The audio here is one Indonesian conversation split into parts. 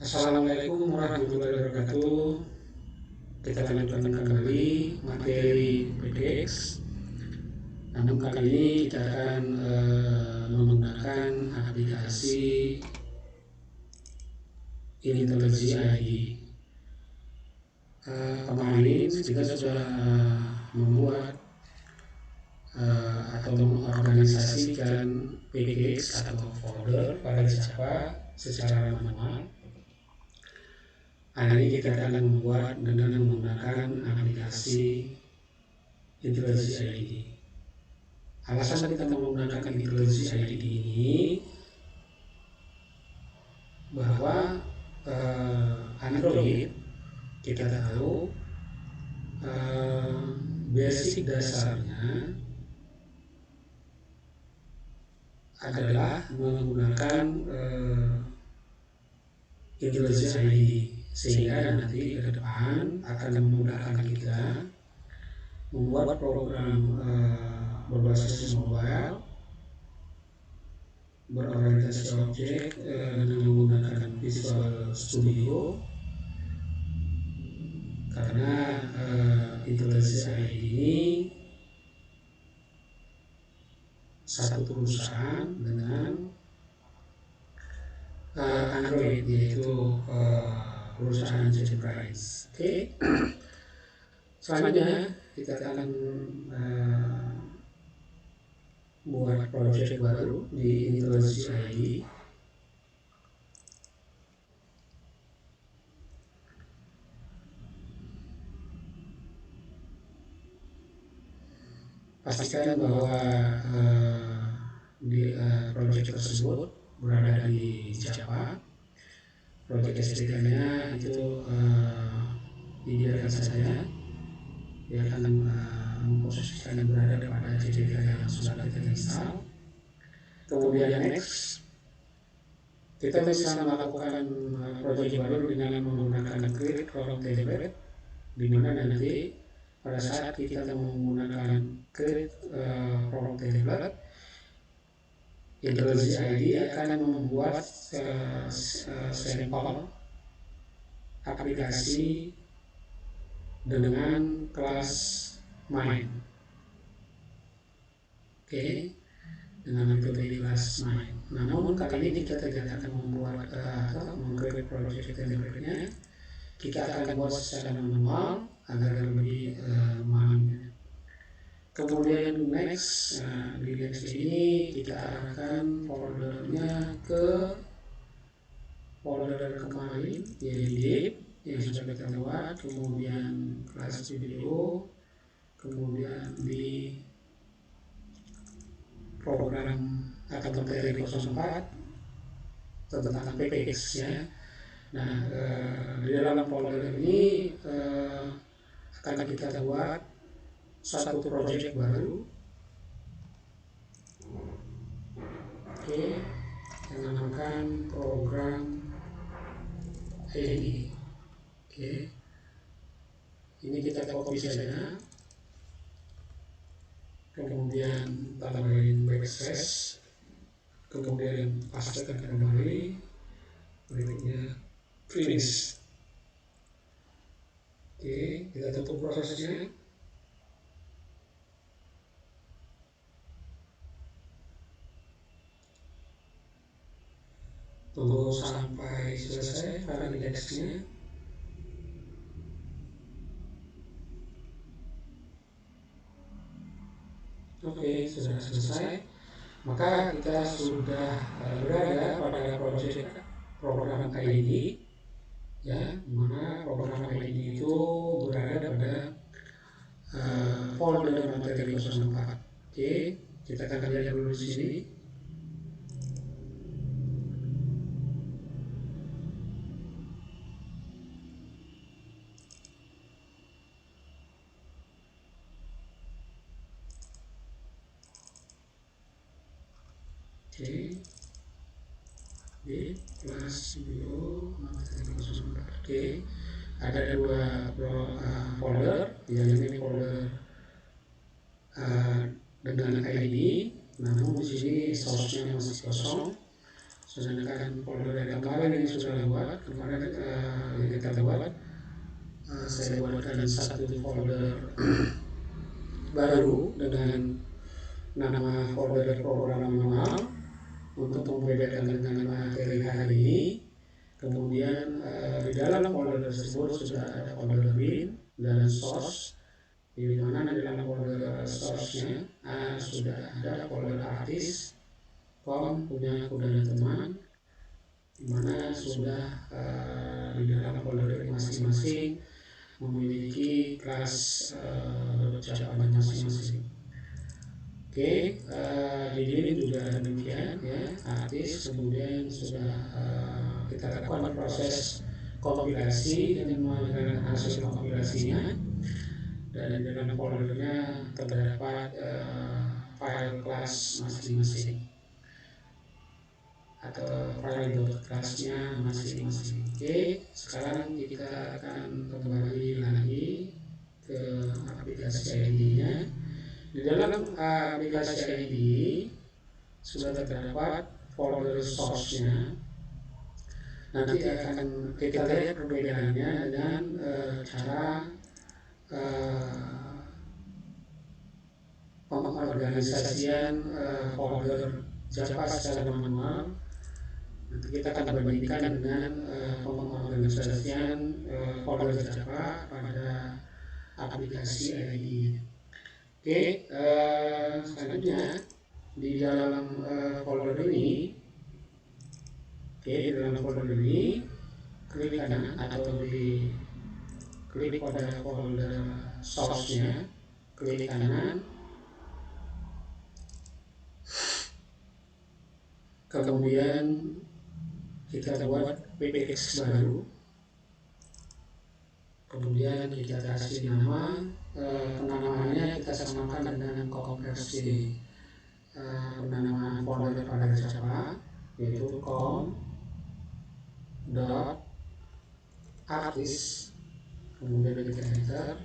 Assalamualaikum warahmatullahi wabarakatuh. Kita lanjutkan kembali materi PDX. Namun kali ini kita akan menggunakan aplikasi Intelliji ID. Kemarin kita sudah membuat atau mengorganisasikan PDX atau folder pada Java secara manual. Hari ini kita akan membuat dengan menggunakan aplikasi Intelliji ID. Alasan kita menggunakan Intelliji ID ini bahwa Android kita tahu basic dasarnya adalah menggunakan Intelliji ID, sehingga nanti ke depan akan memudahkan kita membuat program berbasis mobile berorientasi objek dengan menggunakan Visual Studio, karena Intelliji ID ini satu perusahaan dengan Android, yaitu perusahaan JetBrains. Oke. Selanjutnya kita akan buat project baru di Intelliji ID. Pastikan bahwa di project tersebut berada di Java. Project SDK-nya itu dibiarkan saja, dia akan memposisikan berada pada SDK yang sudah kita install. Kemudian next, kita bisa melakukan project baru dengan menggunakan create from template, di mana nanti pada saat kita menggunakan create from template, Intelliji ID akan membuat sampel aplikasi dengan kelas main. Oke, dengan metode kelas main. Namun kali ini kita tidak akan membuat atau mengcreate project template-nya. Kita akan buat secara manual agar lebih manual. Kemudian next, di next ini kita arahkan foldernya ke folder kemarin, yaitu yang sudah kita buat, kemudian kelas video, kemudian di program atau materi 04 tentang PDX ya. Nah, di dalam folder ini akan kita buat satu project baru. Oke, yang namakan program ID. Oke, ini kita copy saja, kemudian tambahin backslash, kemudian pastekan kembali, berikutnya finish. Oke, kita tutup prosesnya. Tunggu sampai selesai file indexnya. Oke, sudah selesai. Maka kita sudah berada pada project program ID, ya, mana program ID itu berada pada folder materi 04. Oke, kita akan lihat dulu di sini. Oke, di kelas video materi 04. Oke, ada dua folder, yang ini folder dengan ID, namun di sini source-nya masih kosong. sedangkan folder yang kemarin ini sudah lewat. Kemarin yang kita buat, saya buatkan satu folder baru dengan nama folder program manual untuk membedakan dengan materi hari ini. Kemudian di dalam folder tersebut sudah ada folder bin dan source, di mana di dalam folder source-nya sudah ada folder artis punya aku dan teman, di mana sudah di dalam folder masing-masing memiliki kelas ucapan masing-masing. Oke, di sini juga demikian ya, artis. Kemudian sudah kita lakukan proses kompilasi dan mengenai hasil kompilasinya, dan di dalam foldernya terdapat file kelas masing-masing atau file kelasnya masing-masing. Oke, sekarang kita akan kembali lagi ke aplikasi ID-nya. Di dalam aplikasi ID sudah terdapat folder source-nya. Nanti akan kita lihat perbedaannya dengan cara pengorganisasian folder Java secara manual. Nanti kita akan bandingkan dengan pengorganisasian folder Java pada aplikasi ID. Oke, selanjutnya di dalam folder ini, di dalam folder ini klik kanan atau klik pada folder source-nya, klik kanan, kemudian kita buat PPX baru, kemudian kita kasih nama. Penamaannya kita samakan dengan konversi penamaan folder pada Java, yaitu com.artist, kemudian kita enter.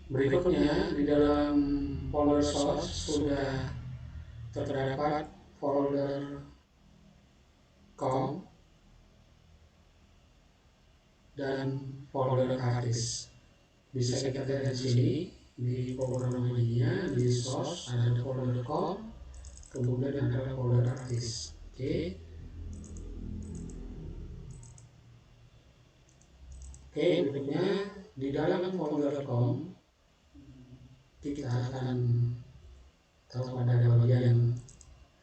Berikutnya di dalam folder source sudah terdapat folder com dan folder artist. Bisa kita lihat di sini di program ID-nya, di source ada folder com, kemudian ada folder artist. Oke, berikutnya di dalam folder com kita akan tahu pada bagian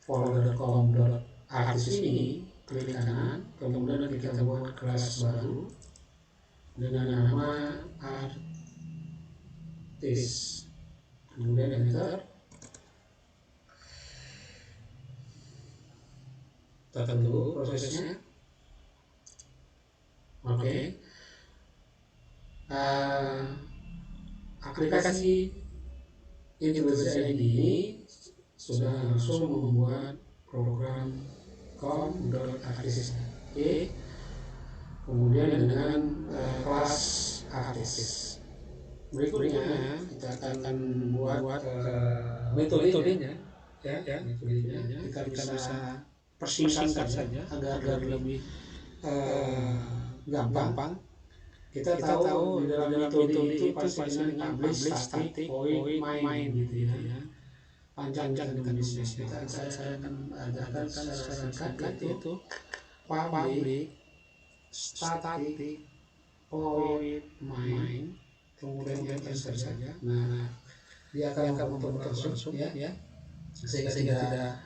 folder com.artist ini, klik kanan, kemudian kita buat kelas baru dengan nama artis, kemudian enter. Kita tunggu prosesnya. Oke, aplikasi Intelligence ID ini sudah langsung membuat program com.artist. Oke, kemudian dengan kelas artis. Berikutnya kita akan buat metodenya, metodenya kita bisa persingkat saja agar lebih gampang. Kita tahu di dalam metode itu pasti dengan publish, static, void, main gitu ya. Panjang tulisnya. Saya akan ajarkan secara singkat, yaitu public, static, void, main, kemudian enter saja. Nah, dia akan membentuk langsung ya, sehingga tidak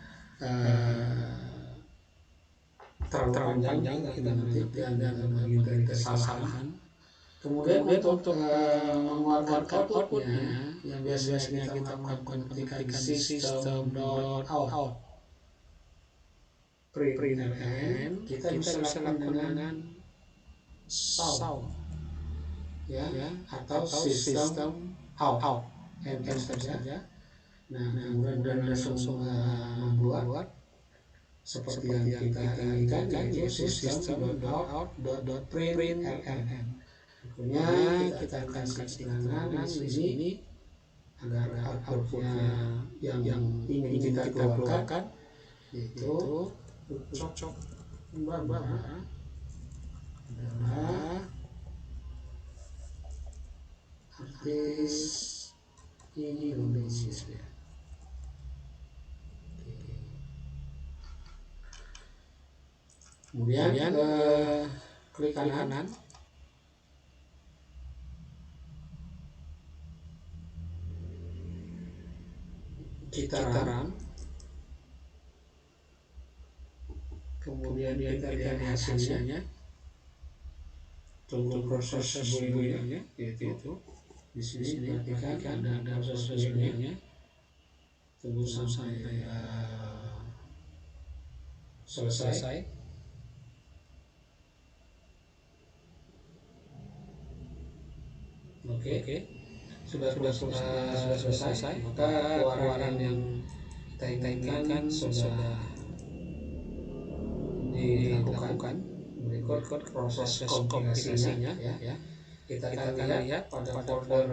terlalu panjang kita mengetik dan menghindari kesalahan. Kemudian untuk mengeluarkan outputnya yang biasanya kita melakukan ketika system.out println, kita bisa lakukan dengan sound ya, atau system out, enter saja. Nah, kemudian langsung membuat seperti yang kita inginkan, yaitu system.out.println. Tentunya kita akan kasih keterangan di sini agar outputnya yang ingin kita keluarkan yaitu cocok adalah artis Indonesia. Kemudian klik kanan, kita run, kemudian kita lihat hasilnya. Tunggu proses boilingnya, yaitu di sini perhatikan ada proses boilingnya. Tunggu sampai selesai. Oke. Sudah selesai. Maka keluaran yang kita inginkan sudah dilakukan. Berikut proses kompilasinya ya. Kita akan lihat pada folder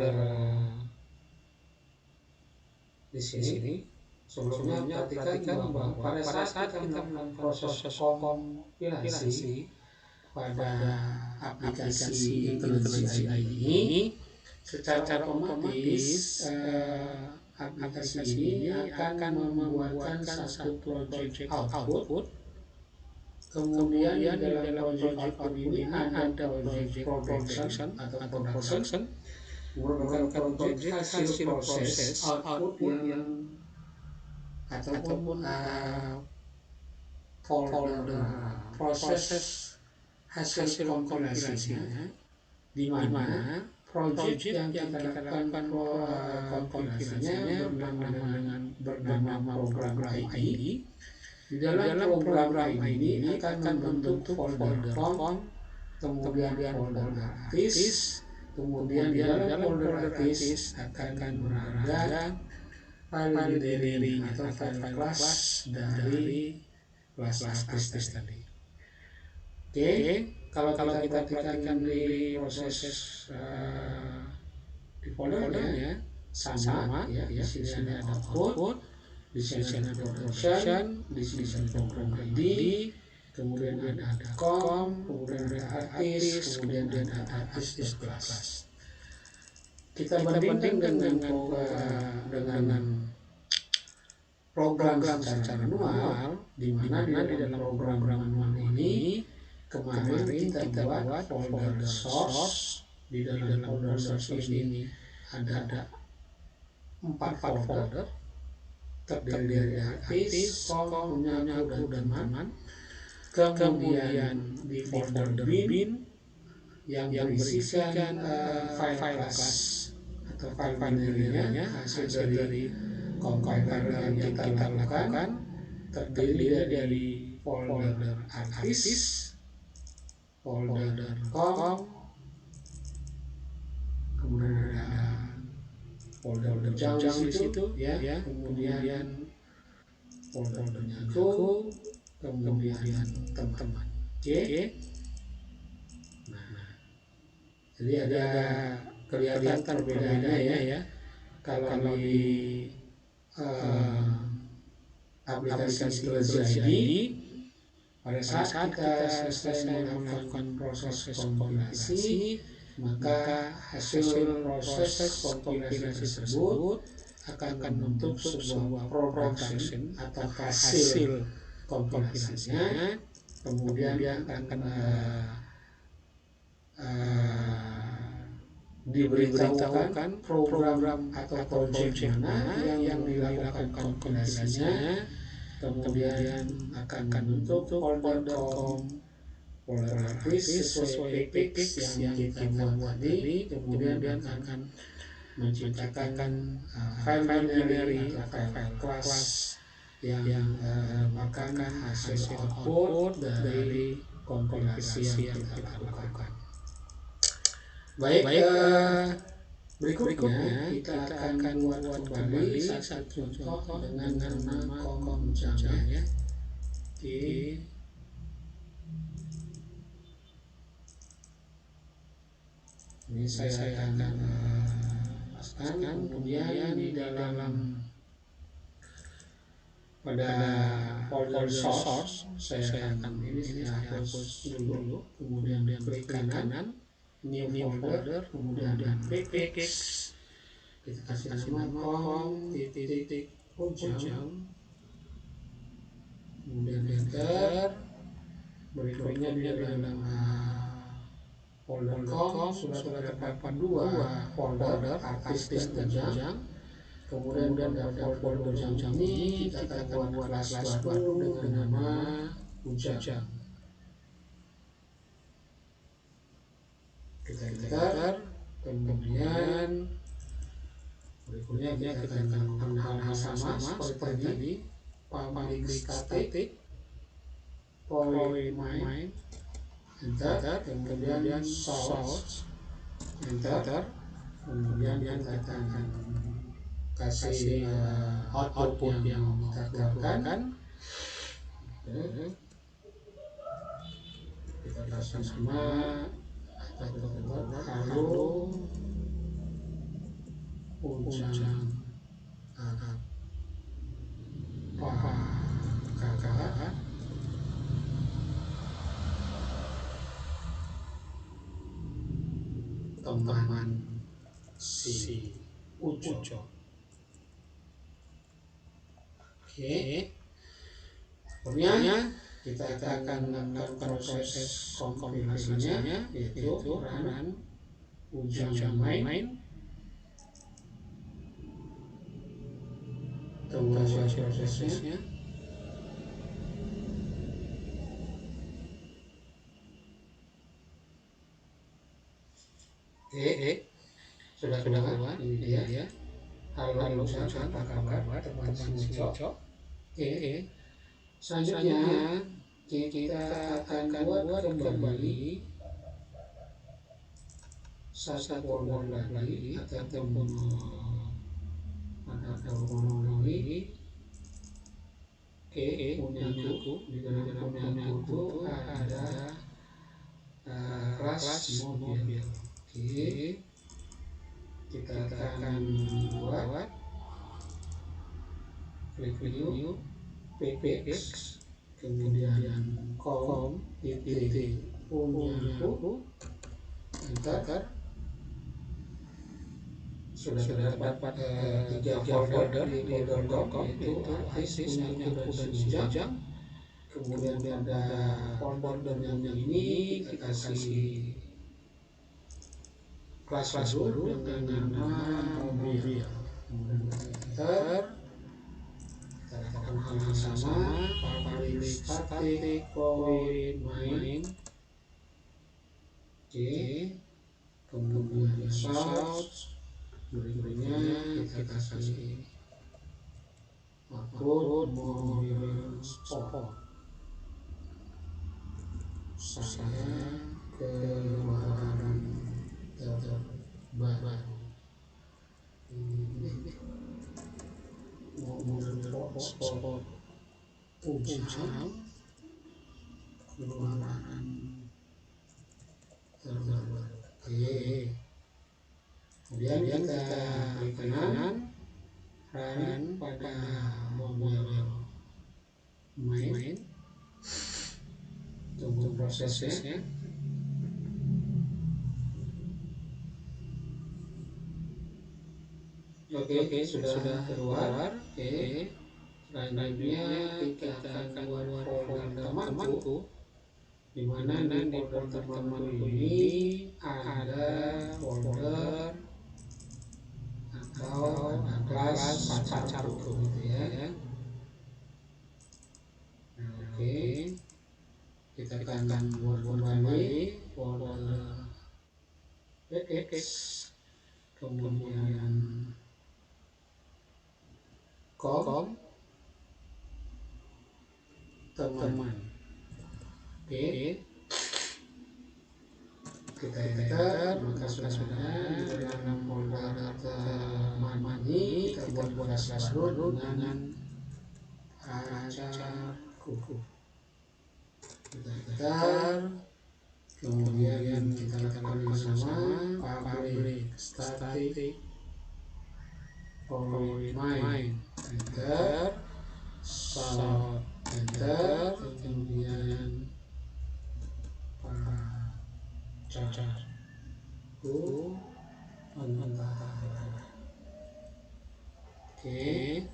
di sini. Sebelumnya perhatikan bahwa pada saat kita melakukan proses kompilasi pada aplikasi IntelliJ ini, secara otomatis aplikasi ini akan membuatkan satu project output. Kemudian di dalam project output ini ada project production atau production, merupakan project hasil proses output yang ataupun folder proses hasil kompilasinya, di mana project yang kita lakukan kompilasinya bernama program ID. Di dalam program ini akan membentuk folder form, kemudian folder artis, kemudian di dalam folder artis akan berada file library atau file kelas dari kelas artis tadi. Oke, kalau kita perhatikan di proses di foldernya sama ya, di sini ada output, di sini ada production, di sini ada program ID, kemudian ada kemudian ada artis, kemudian ada artis kelas. Kita bandingkan dengan program secara manual, di mana di dalam program manual ini kemarin kita buat folder source. Di dalam folder source ini ada 4 folder terdiri dari artis, punya aku dan teman. Kemudian di folder bin yang berisikan file kelas atau file library-nya hasil dari compiler yang kita lakukan, terdiri dari folder artis, folder kemudian ada folder jauh di situ ya, kemudian foldernya aku, kemudian teman-teman. Oke. Nah, jadi ada kelihatan perbedaannya ya. Kalau di aplikasi IntelliJ pada saat kita selesai melakukan proses kompilasi, maka hasil proses kompilasi tersebut akan membentuk sebuah production atau hasil kompilasinya. Kemudian akan diberitahukan program atau project mana yang dilakukan kompilasinya. Kemudian akan membentuk folder artis sesuai fix yang kita buat tadi. Kemudian akan menciptakan file library atau file kelas yang merupakan hasil output dari kompilasi yang kita lakukan. Baik, berikutnya kita akan buat kembali satu contoh dengan nama misalnya di ini saya akan paskan. Kemudian di dalam pada folder source saya akan saya hapus dulu, kemudian klik kanan new folder, kemudian klik X, kita kasih nama com.ujang, kemudian enter. Berikutnya di dalam folder com sudah terdapat 2 folder artis dan ujang. Kemudian pada folder ujang ini kita akan buat kelas baru dengan nama ujang. Kita enter, kemudian berikutnya kita akan melakukan hal sama seperti tadi, public static void main, enter, kemudian source, enter, kemudian kita akan kasih output yang kita keluarkan. Kita kasih nama halo ujang kakak teman si Ujo. Oke, kemudian kita akan melakukan proses kompilasinya, yaitu run ujang main. Tunggu hasil prosesnya. Sudah keluar. Ini dia. Halo ujang, apa kabar teman si Ujo? Oke. Selanjutnya kita akan buat kembali satu folder lagi ataupun ada folder lagi. Oke, punyaku di dalam punyaku itu ada kelas mobil. Oke, kita akan buat klik new ppx, kemudian com titik punyaku, enter. Sudah dapat 3 folder di folder.com, itu artis punyaku dan ujang. Kemudian ada folder yang ini kita kasih kelas baru dengan nama mobil. Kemudian enter. Kita lakukan hal yang sama, public static void main. Oke, kemudian source. Berikutnya kita kasih upload mobil sport. Saya keluaran terbaru. Mobil sport ujang keluaran terbaru. Oke. Kemudian kita klik kanan, run pada mobil main, tunggu prosesnya. Oke, sudah keluar. Oke, selanjutnya kita akan buat folder temanku, di mana di folder temanku ini ada folder atau kelas pacarku gitu ya. Oke, kita akan buat kembali folder px, kemudian com teman. Oke, kita enter, maka sudah di dalam folder teman ini kita buat kelas baru dengan pacarku. Kita enter, kemudian kita lakukan sama public static void main, enter, source, enter, kemudian pacarku mentara. Oke,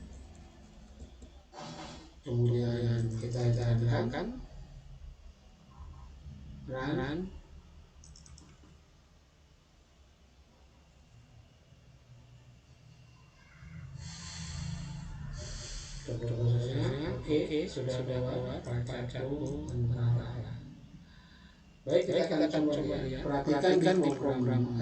kemudian kita jalankan run. Oke, sudah lewat pacarku mentara. Baik, kita akan coba ya. Perhatikan di program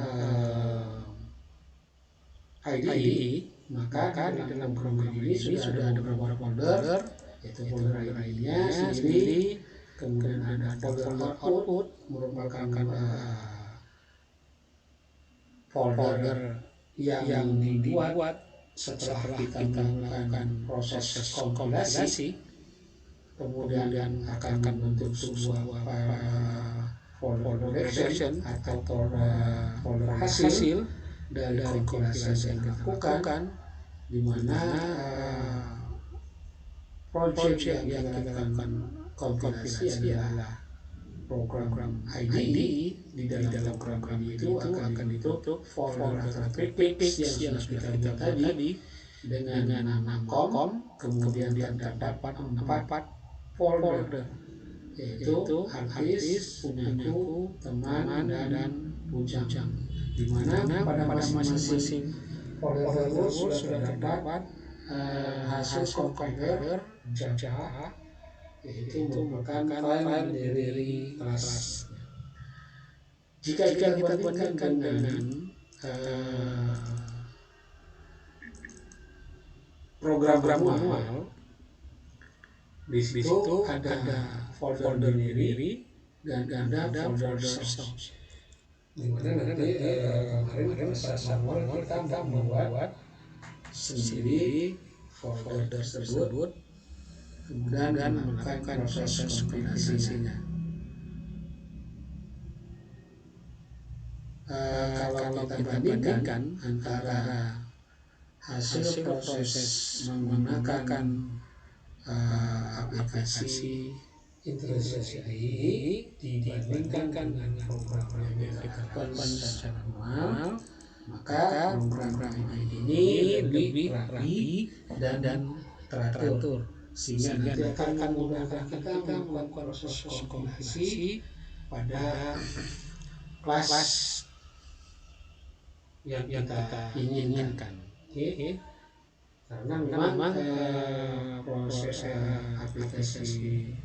IDE, maka di dalam program ini sudah ada beberapa folder, yaitu folder ID-nya sendiri, kemudian ada folder output merupakan folder yang dibuat setelah kita melakukan proses kompilasi, kemudian akan membentuk sebuah folder collection atau folder hasil dari kompilasi yang dilakukan, di mana project yang kita lakukan kompilasi adalah program IDE. Di dalam program itu akan ditutup folder atau fix yang sudah kita buat tadi dengan nama com, kemudian terdapat 4 folder, yaitu artis, punyaku, teman, dan bujang, di mana pada masing-masing folder sudah terdapat hasil compiler Java, yaitu merupakan file dari kelas. Jika kita bandingkan dengan program manual, di situ ada folder diri dan ada folder source. Dimana nanti kemarin saat awal kita membuat sendiri folder tersebut, kemudian melakukan proses kompilasinya. Kalau kita bandingkan antara hasil proses menggunakan aplikasi integrasi IDE dibandingkan dengan program yang kita lakukan secara manual, maka program IDE ini lebih rapi dan teratur, sehingga nanti akan memudahkan kita melakukan proses kompilasi pada kelas yang kita inginkan. Oke. Karena memang proses aplikasi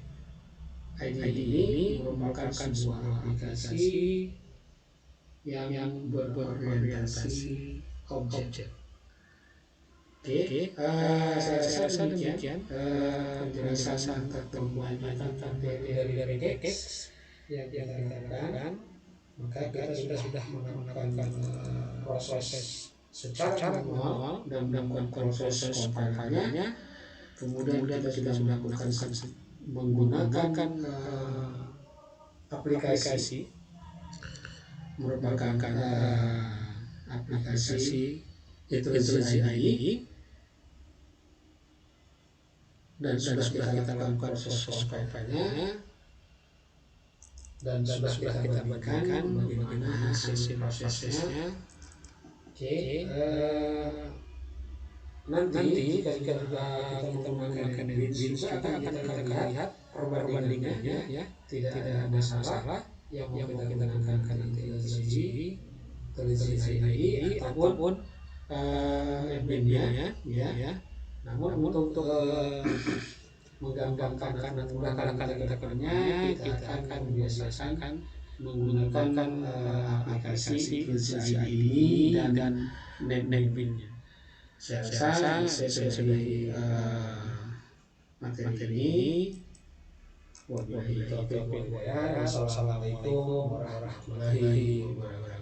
IDE ini merupakan sebuah aplikasi yang berorientasi objek. Oke, saya rasa demikian penjelasan tentang kebanyakan dari teks yang kita lakukan. Maka kita sudah melakukan proses secara manual dan melakukan proses kompilasinya, kemudian kita sudah menggunakan aplikasi merupakan aplikasi integrasi IDE, dan sudah kita lakukan proses kompilasinya, dan sudah kita bandingkan bagaimana hasil prosesnya. Oke, nanti jika kita menggunakan NetBeans juga akan kita lihat perbandingannya, ya, tidak ada masalah yang kita gunakan integrasi IDE ataupun NetBeans-nya, ya. Namun untuk menggampangkan dan memudahkan kita kerjanya, kita akan membiasakan menggunakan aplikasi integrasi IDE dan NetBeans-nya. Saya rasa dari materi ini, wassalamualaikum warahmatullahi wabarakatuh.